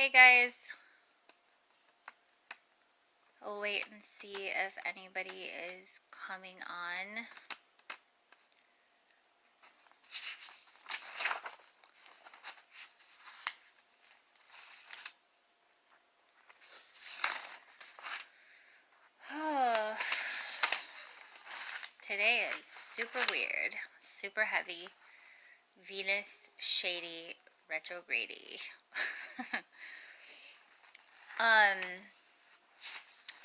Hey guys, I'll wait and see if anybody is coming on. Today is super weird, super heavy, Venus shady, retrogrady. um,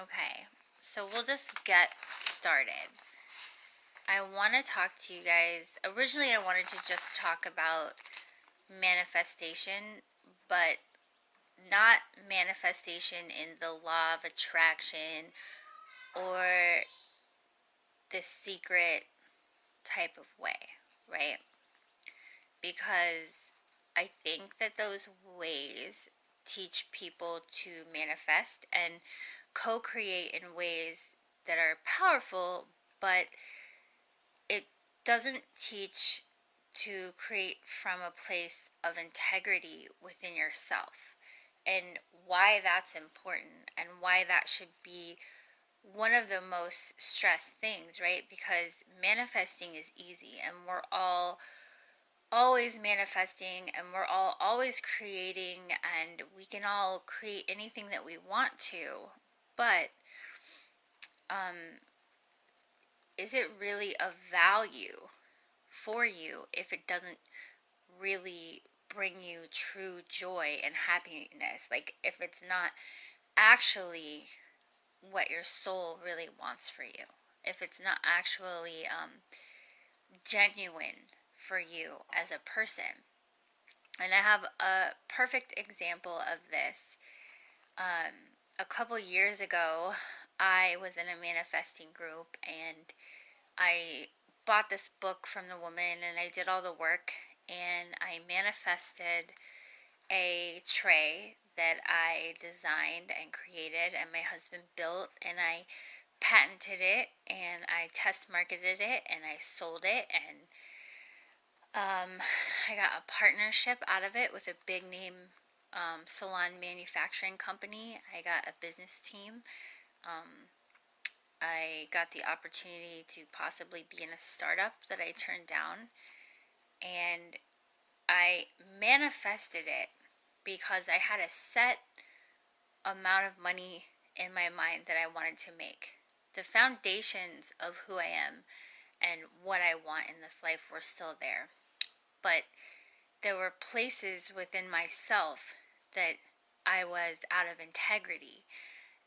okay, so we'll just get started. I want to talk to you guys. Originally, I wanted to just talk about manifestation, but not manifestation in the law of attraction or the secret type of way, right? Because I think that those ways teach people to manifest and co-create in ways that are powerful, but it doesn't teach to create from a place of integrity within yourself, and why that's important and why that should be one of the most stressed things, right? Because manifesting is easy, and we're all always manifesting, and we're all always creating, and we can all create anything that we want to. But is it really of value for you if it doesn't really bring you true joy and happiness? Like, if it's not actually what your soul really wants for you, if it's not actually genuine for you as a person. And I have a perfect example of this. A couple years ago, I was in a manifesting group, and I bought this book from the woman, and I did all the work, and I manifested a tray that I designed and created, and my husband built, and I patented it, and I test marketed it, and I sold it, and I got a partnership out of it with a big name salon manufacturing company. I got a business team. I got the opportunity to possibly be in a startup that I turned down, and I manifested it because I had a set amount of money in my mind that I wanted to make. The foundations of who I am and what I want in this life were still there. But there were places within myself that I was out of integrity.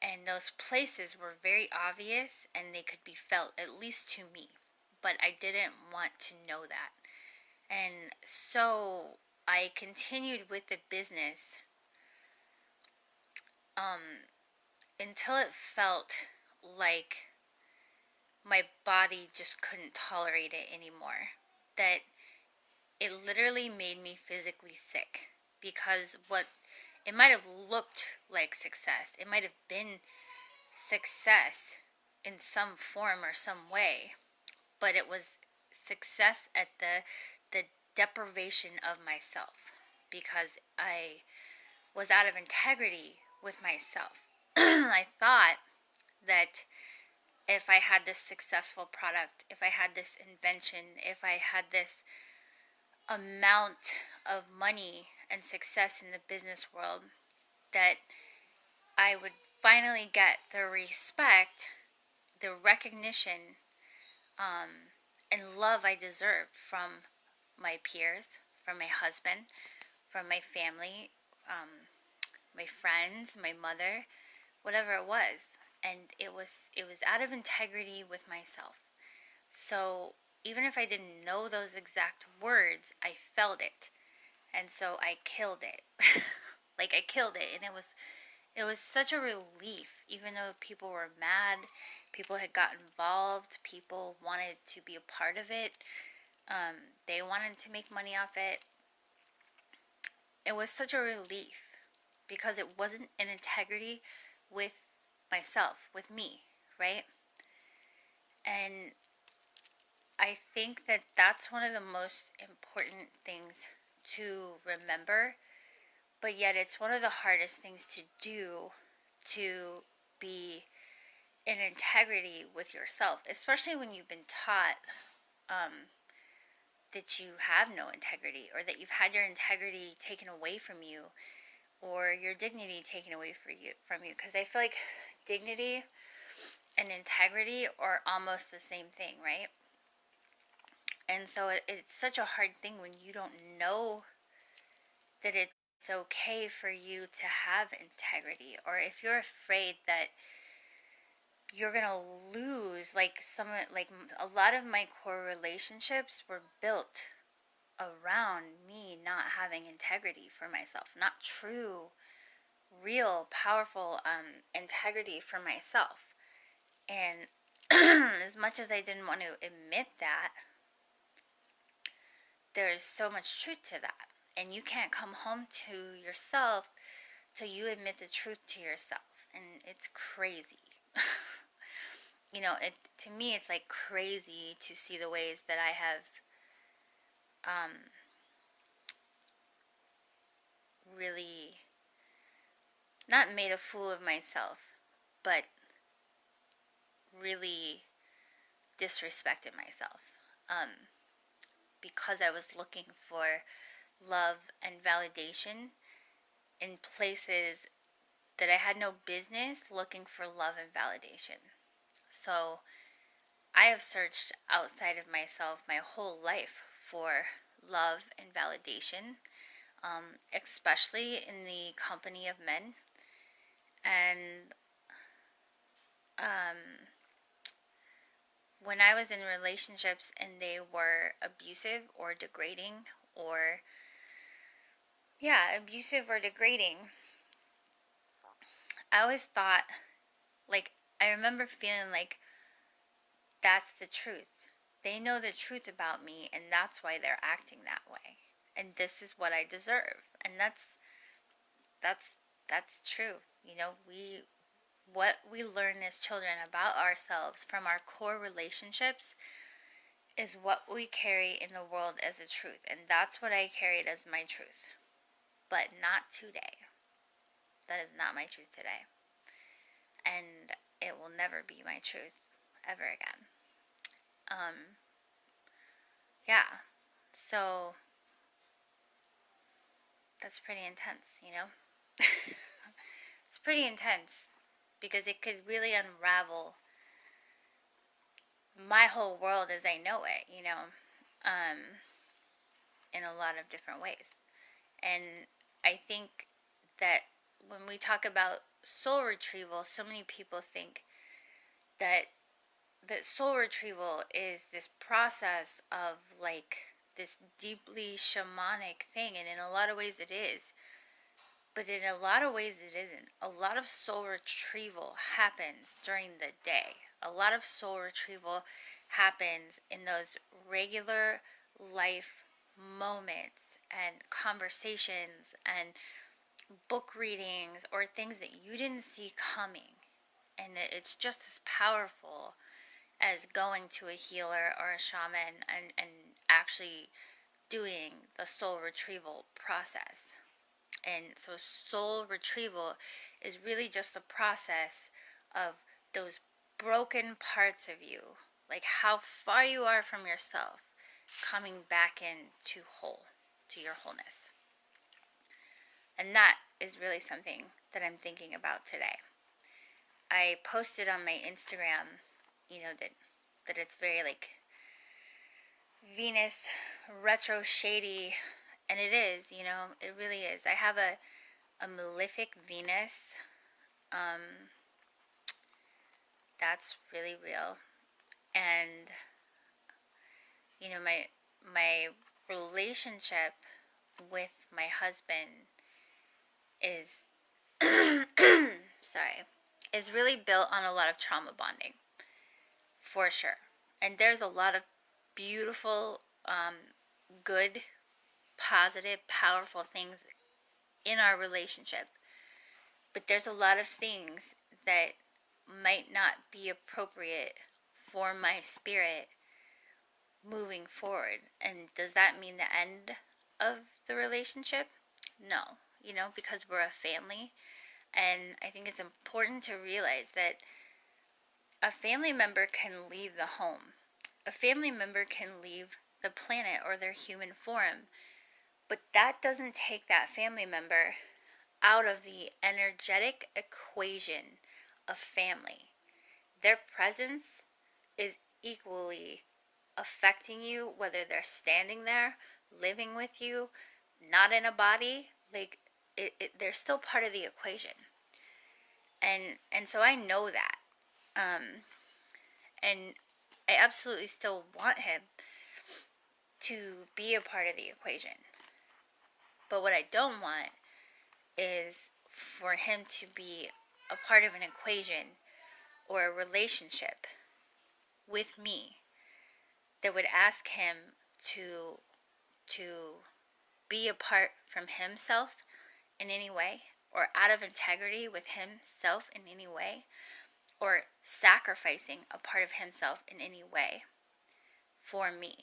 And those places were very obvious, and they could be felt, at least to me. But I didn't want to know that. And so I continued with the business until it felt like my body just couldn't tolerate it anymore. That it literally made me physically sick, because what it might have looked like success, it might have been success in some form or some way, but it was success at the deprivation of myself, because I was out of integrity with myself. I thought that if I had this successful product, if I had this invention, if I had this amount of money and success in the business world, that I would finally get the respect, the recognition, and love I deserve from my peers, from my husband, from my family, my friends, my mother, whatever it was. And it was out of integrity with myself. So even if I didn't know those exact words, I felt it. And so I killed it. Like, I killed it, and it was such a relief. Even though people were mad, people had got involved, people wanted to be a part of it, they wanted to make money off it. It was such a relief, because it wasn't in integrity with myself, with me, right? And I think that that's one of the most important things to remember but yet it's one of the hardest things to do, to be in integrity with yourself, especially when you've been taught that you have no integrity, or that you've had your integrity taken away from you, or your dignity taken away from you. Because I feel like dignity and integrity are almost the same thing, right? And so it's such a hard thing when you don't know that it's okay for you to have integrity, or if you're afraid that you're gonna lose, like a lot of my core relationships were built around me not having integrity for myself, not true, real, powerful integrity for myself. And as much as I didn't want to admit that, there's so much truth to that. And you can't come home to yourself till you admit the truth to yourself. And it's crazy. To me, it's like crazy to see the ways that I have really not made a fool of myself, but really disrespected myself, because I was looking for love and validation in places that I had no business looking for love and validation. So I have searched outside of myself my whole life for love and validation, especially in the company of men. And when I was in relationships and they were abusive or degrading, or abusive or degrading, I always thought, like, I remember feeling like that's the truth. They know the truth about me, and that's why they're acting that way. And this is what I deserve. And that's true. What we learn as children about ourselves from our core relationships is what we carry in the world as a truth. And that's what I carried as my truth. But not today. That is not my truth today. And it will never be my truth ever again. Yeah. So that's pretty intense, It's pretty intense because it could really unravel my whole world as I know it, in a lot of different ways. And I think that when we talk about soul retrieval, so many people think that soul retrieval is this process of like this deeply shamanic thing, and in a lot of ways it is. But in a lot of ways it isn't. A lot of soul retrieval happens during the day. A lot of soul retrieval happens in those regular life moments and conversations and book readings, or things that you didn't see coming. And it's just as powerful as going to a healer or a shaman and actually doing the soul retrieval process. And so soul retrieval is really just the process of those broken parts of you, like how far you are from yourself, coming back into your wholeness. And that is really something that I'm thinking about today. I posted on my Instagram, that it's very like Venus retro shady, and it is, it really is. I have a malefic Venus. That's really real. And my relationship with my husband is sorry, is really built on a lot of trauma bonding, for sure. And there's a lot of beautiful, good, positive, powerful things in our relationship. But there's a lot of things that might not be appropriate for my spirit moving forward. And does that mean the end of the relationship? No. because we're a family. And I think it's important to realize that a family member can leave the home. A family member can leave the planet or their human form, but that doesn't take that family member out of the energetic equation of family. Their presence is equally affecting you, whether they're standing there, living with you, not in a body. Like, they're still part of the equation. And so I know that. And I absolutely still want him to be a part of the equation. But what I don't want is for him to be a part of an equation or a relationship with me that would ask him to be apart from himself in any way, or out of integrity with himself in any way, or sacrificing a part of himself in any way for me.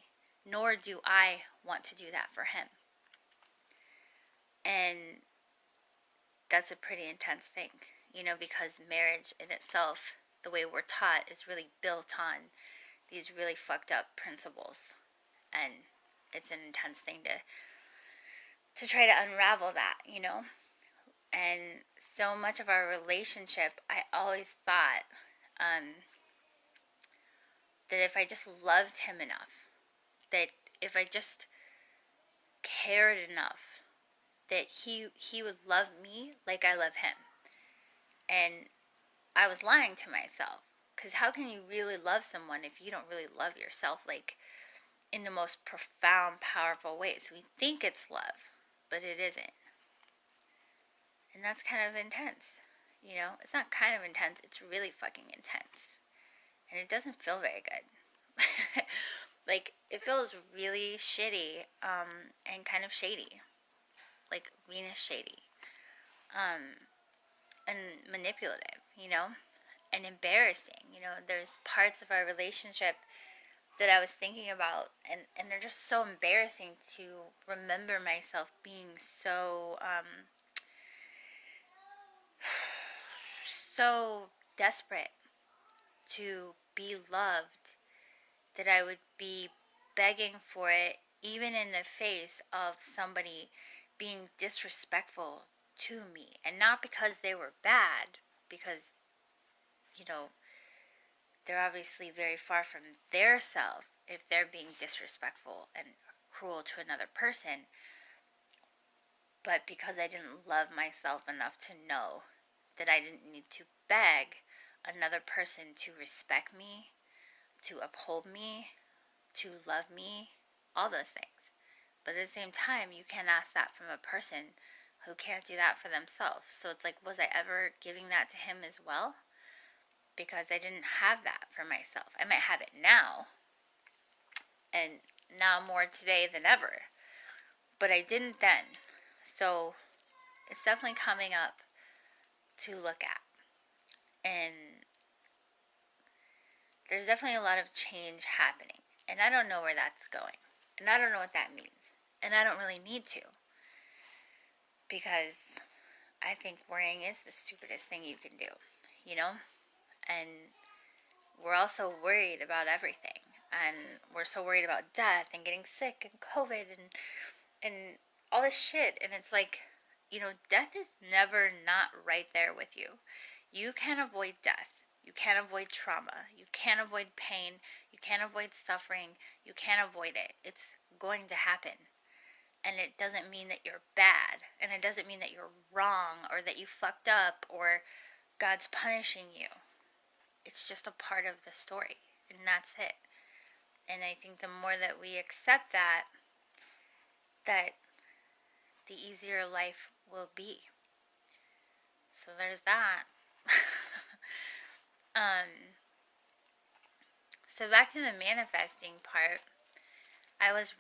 Nor do I want to do that for him. And that's a pretty intense thing, because marriage in itself, the way we're taught, is really built on these really fucked up principles. And it's an intense thing to try to unravel that, And so much of our relationship, I always thought that if I just loved him enough, that if I just cared enough, that he would love me like I love him. And I was lying to myself, because how can you really love someone if you don't really love yourself, like, in the most profound, powerful ways? We think it's love, but it isn't. And that's kind of intense. It's not kind of intense, it's really fucking intense. And it doesn't feel very good. Like, it feels really shitty, and kind of shady. Like, Venus shady. And manipulative, and embarrassing. There's parts of our relationship that I was thinking about, and they're just so embarrassing to remember myself being so, so desperate to be loved that I would be begging for it, even in the face of somebody being disrespectful to me. And not because they were bad, because, they're obviously very far from their self if they're being disrespectful and cruel to another person. But because I didn't love myself enough to know that I didn't need to beg another person to respect me, to uphold me, to love me, all those things. But at the same time, you can't ask that from a person who can't do that for themselves. So it's like, was I ever giving that to him as well? Because I didn't have that for myself. I might have it now, and now more today than ever, but I didn't then. So it's definitely coming up to look at. And there's definitely a lot of change happening. And I don't know where that's going. And I don't know what that means. And I don't really need to. Because I think worrying is the stupidest thing you can do. And we're also worried about everything. And we're so worried about death and getting sick and COVID and all this shit. And it's like, death is never not right there with you. You can't avoid death. You can't avoid trauma. You can't avoid pain. You can't avoid suffering. You can't avoid it. It's going to happen. And it doesn't mean that you're bad. And it doesn't mean that you're wrong or that you fucked up or God's punishing you. It's just a part of the story. And that's it. And I think the more that we accept that the easier life will be. So there's that. So back to the manifesting part. I was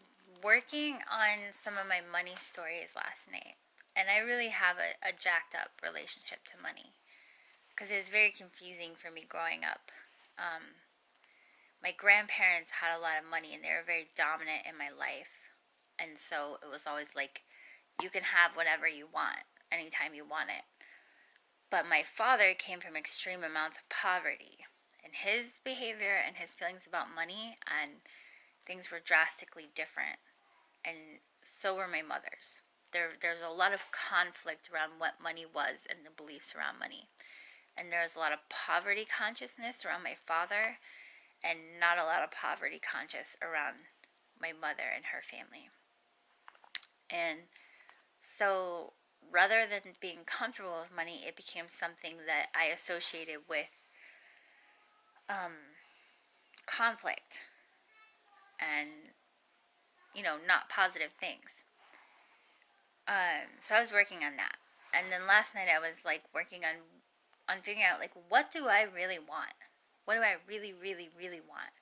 working on some of my money stories last night. And I really have a jacked up relationship to money. Because it was very confusing for me growing up. My grandparents had a lot of money and they were very dominant in my life. And so it was always like, you can have whatever you want. anytime you want it. But my father came from extreme amounts of poverty, and his behavior and his feelings about money and things were drastically different. And so were my mother's. There's a lot of conflict around what money was and the beliefs around money. And there's a lot of poverty consciousness around my father, and not a lot of poverty conscious around my mother and her family. And so rather than being comfortable with money, it became something that I associated with conflict and, not positive things. So I was working on that. And then last night I was like working on figuring out, like, what do I really want? What do I really, really, really want?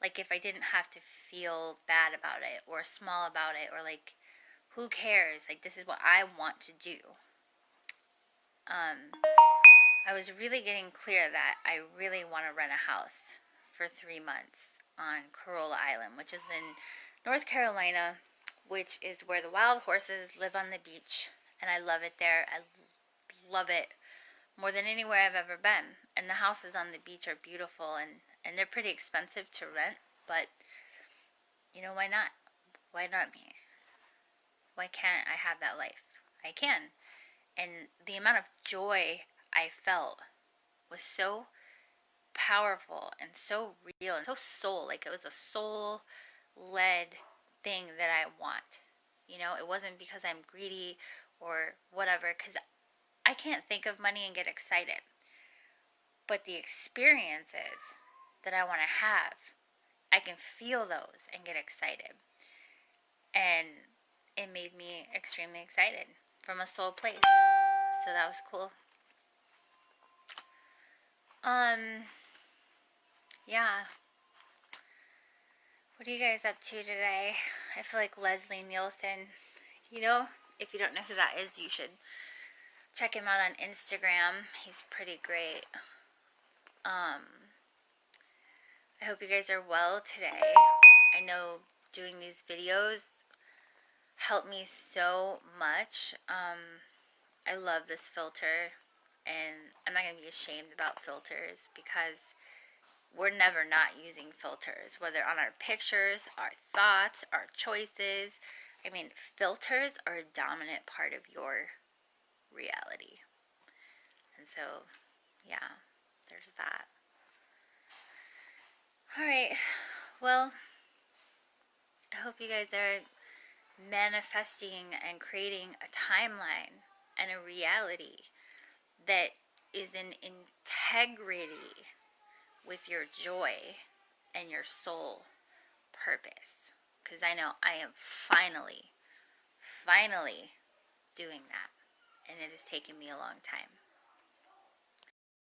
Like, if I didn't have to feel bad about it or small about it, or like, who cares? Like, this is what I want to do. I was really getting clear that I really want to rent a house for 3 months on Corolla Island, which is in North Carolina, which is where the wild horses live on the beach. And I love it there. I love it more than anywhere I've ever been. And the houses on the beach are beautiful, and they're pretty expensive to rent, but why not? Why not me? Why can't I have that life? I can. And the amount of joy I felt was so powerful and so real and so soul. Like, it was a soul led thing that I want. It wasn't because I'm greedy or whatever, because I can't think of money and get excited. But the experiences that I want to have, I can feel those and get excited. And it made me extremely excited from a soul place. So that was cool. Yeah. What are you guys up to today? I feel like Leslie Nielsen. If you don't know who that is, you should check him out on Instagram. He's pretty great. I hope you guys are well today. I know doing these videos helped me so much. I love this filter, and I'm not going to be ashamed about filters, because we're never not using filters, whether on our pictures, our thoughts, our choices. I mean, filters are a dominant part of your reality. And so, yeah, there's that. Alright, well, I hope you guys are manifesting and creating a timeline and a reality that is in integrity with your joy and your soul purpose. Because I know I am finally doing that. And it has taken me a long time.